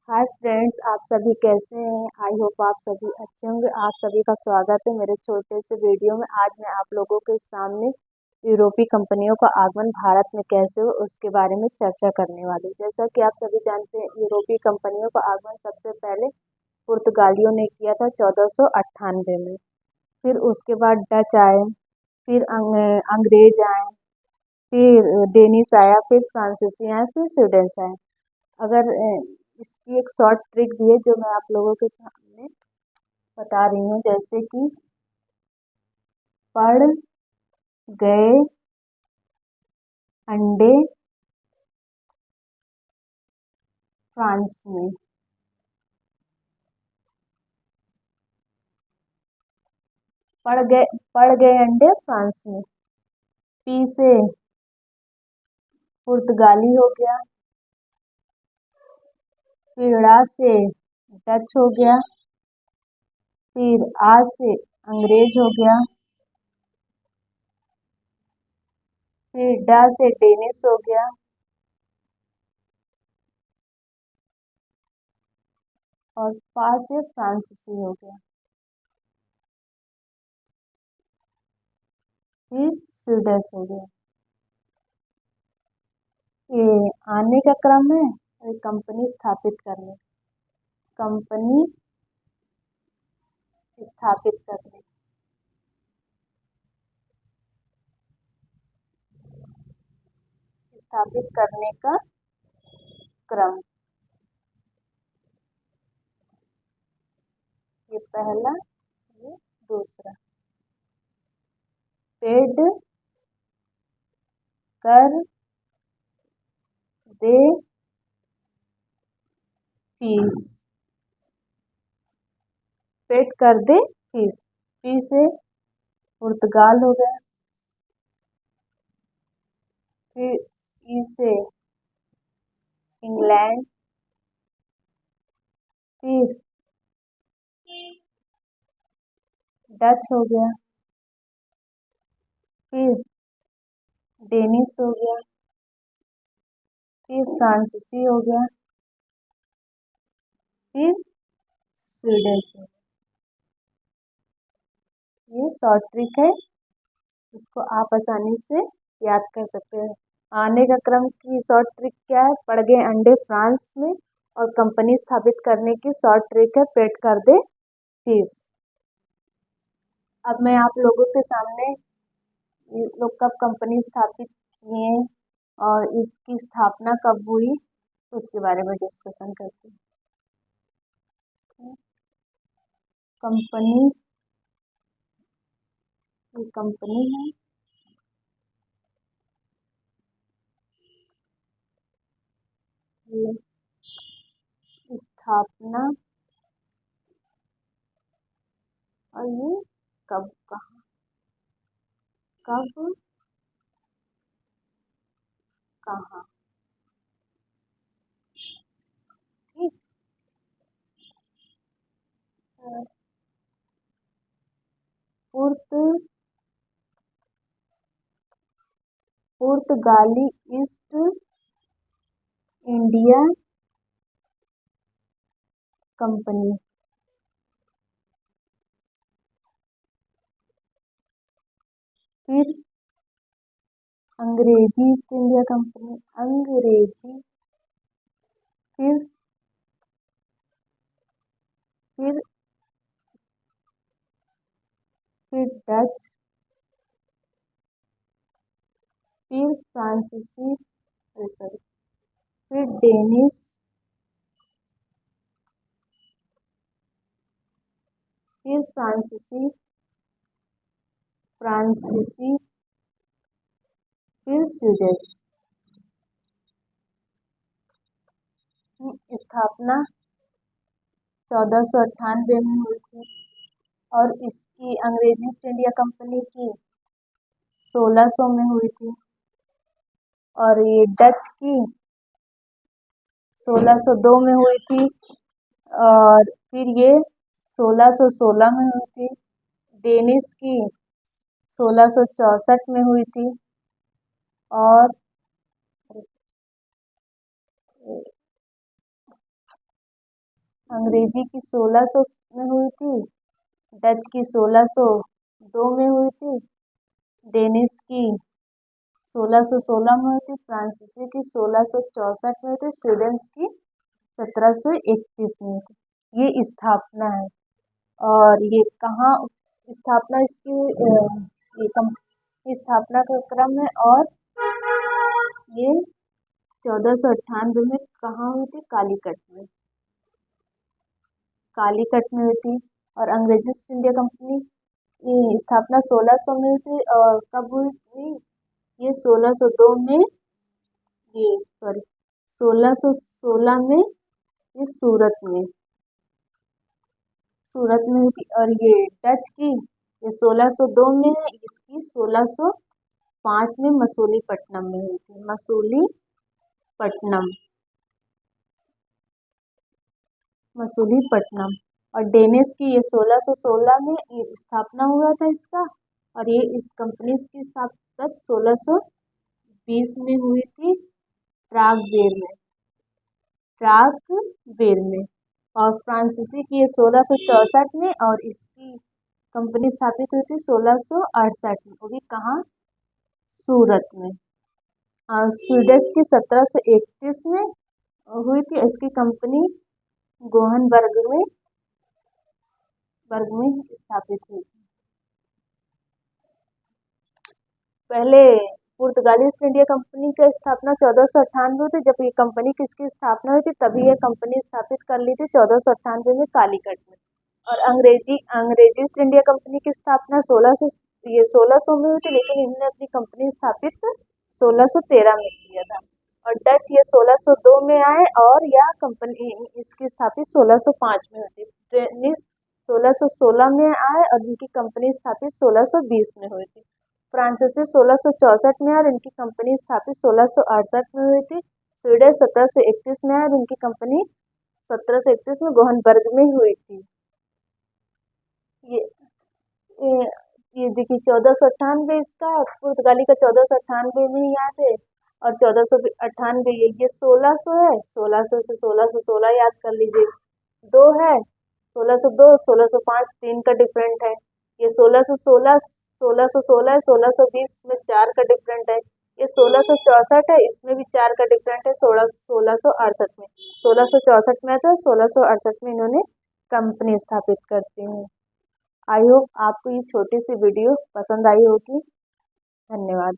Hi friends, आप सभी कैसे हैं। आई होप आप सभी अच्छे होंगे। आप सभी का स्वागत है मेरे छोटे से वीडियो में। आज मैं आप लोगों के सामने यूरोपीय कंपनियों का आगमन भारत में कैसे हो उसके बारे में चर्चा करने वाली हूँ। जैसा कि आप सभी जानते हैं, यूरोपीय कंपनियों का आगमन सबसे पहले पुर्तगालियों ने किया था 1498 में। फिर उसके बाद डच आए, फिर अंग्रेज आए, फिर डेनिस आया, फिर फ्रांसीसी आए, फिर स्वीडन आए। अगर इसकी एक शॉर्ट ट्रिक भी है जो मैं आप लोगों के सामने बता रही हूँ। जैसे कि पड़ गए अंडे फ्रांस में। पड़ गए अंडे फ्रांस में। पी से पुर्तगाली हो गया, फिर ड़ा से डच हो गया, फिर आ से अंग्रेज हो गया, फिर डा से डेनिस हो गया, और फा से फ्रांसीसी हो गया, फिर स्वीडिश हो गया। ये आने का क्रम है, कंपनी स्थापित करने, कंपनी स्थापित करने स्थापित करने का क्रम। ये पहला, ये दूसरा। पेड कर दे फीस। पेड कर दे फीस। फी से पुर्तगाल हो गया, फिर ई से इंग्लैंड, फिर डच हो गया, फिर डेनिस हो गया, फिर फ्रांसीसी हो गया, फिर स्वीडिश हो गया। ये शॉर्ट ट्रिक है, इसको आप आसानी से याद कर सकते हैं। आने का क्रम की शॉर्ट ट्रिक क्या है? पड़ गए अंडे फ्रांस में। और कंपनी स्थापित करने की शॉर्ट ट्रिक है पेड कर दे फीस। अब मैं आप लोगों के सामने ये लोग कब कंपनी स्थापित किए और इसकी स्थापना कब हुई उसके बारे में डिस्कशन करते हैं। कंपनी, ये कंपनी है, ये स्थापना, और ये कब, कहाँ, कब, कहाँ। ठीक। पुर्त पुर्तगाली ईस्ट इंडिया कंपनी, फिर अंग्रेजी ईस्ट इंडिया कंपनी, अंग्रेजी, फिर फिर फिर डच, फिर फ्रांसीसी, सॉरी, फिर डेनिस, फिर फ्रांसीसी, फ्रांसीसी, फिर स्वीडिश। स्थापना 1498 में हुई थी, और इसकी अंग्रेजी ईस्ट इंडिया कंपनी की 1600 में हुई थी, और ये डच की 1602 में हुई थी, और फिर ये 1616 में हुई थी। डेनिस की 1664 में हुई थी, और अंग्रेजी की 1600 में हुई थी, डच की 1602 में हुई थी, डेनिश की 1616 में हुई थी, फ्रांसीसी की 1664 में हुई थी, स्वीडन की 1731 में हुई थी। ये स्थापना है। और ये कहाँ स्थापना इसकी ये स्थापना का क्रम है। और ये 1498 में कहाँ हुई थी? कालीकट में। कालीकट में हुई थी। और अंग्रेजी ईस्ट इंडिया कंपनी की स्थापना 1600 में हुई थी। और कब हुई थी? ये 1602 में, ये सॉरी 1616 में, ये सूरत में हुई थी। और ये डच की ये 1602 में है, इसकी 1605 में मसूलीपट्टनम में हुई थी। मसूलीपट्टनम। और डेनिश की ये 1616 में ये स्थापना हुआ था इसका। और ये इस कंपनी की स्थापना 1620 में हुई थी, प्राग में। और फ्रांसीसी की ये 1664 में, और इसकी कंपनी स्थापित हुई थी 1668 में, वो भी कहाँ? सूरत में। और स्वीडिश की 1731 में हुई थी, इसकी कंपनी गोहनबर्ग में स्थापित हुई थी। पहले पुर्तगाली ईस्ट इंडिया कंपनी की स्थापना 1498 हुई थी। जब ये कंपनी किसकी स्थापना हुई थी, तभी ये कंपनी स्थापित कर ली थी 1498 में कालीकट में। और अंग्रेजी ईस्ट इंडिया कंपनी की स्थापना 1600 में हुई थी, लेकिन इन्होंने अपनी कंपनी स्थापित 1613 में किया था। और डच ये 1602 में आए, और यह कंपनी इसकी स्थापित 1605 में हुई थी। डेनिश 1616 में आए, और इनकी कंपनी स्थापित 1620 में हुई थी। फ्रांसीसी 1664 में आए, और इनकी कंपनी स्थापित 1668 में हुई थी। स्वीडन 1731 में आए, और इनकी कंपनी 1731 में गोहनबर्ग में हुई थी। ये ये, ये देखिए 1498 इसका, पुर्तगाली का 1498 में ही याद है। और 1498 ये 1600 है, 1600 से 1616 याद कर लीजिए। 2 है, 1602, 1605 3 का डिफरेंट है। ये 1616 1616 है, 1620 में 4 का डिफरेंट है। ये 1664 है, इसमें भी 4 का डिफरेंट है। 1668 में 1664 में था, 1668 में इन्होंने कंपनी स्थापित करते हैं। आई होप आपको ये छोटी सी वीडियो पसंद आई होगी। धन्यवाद।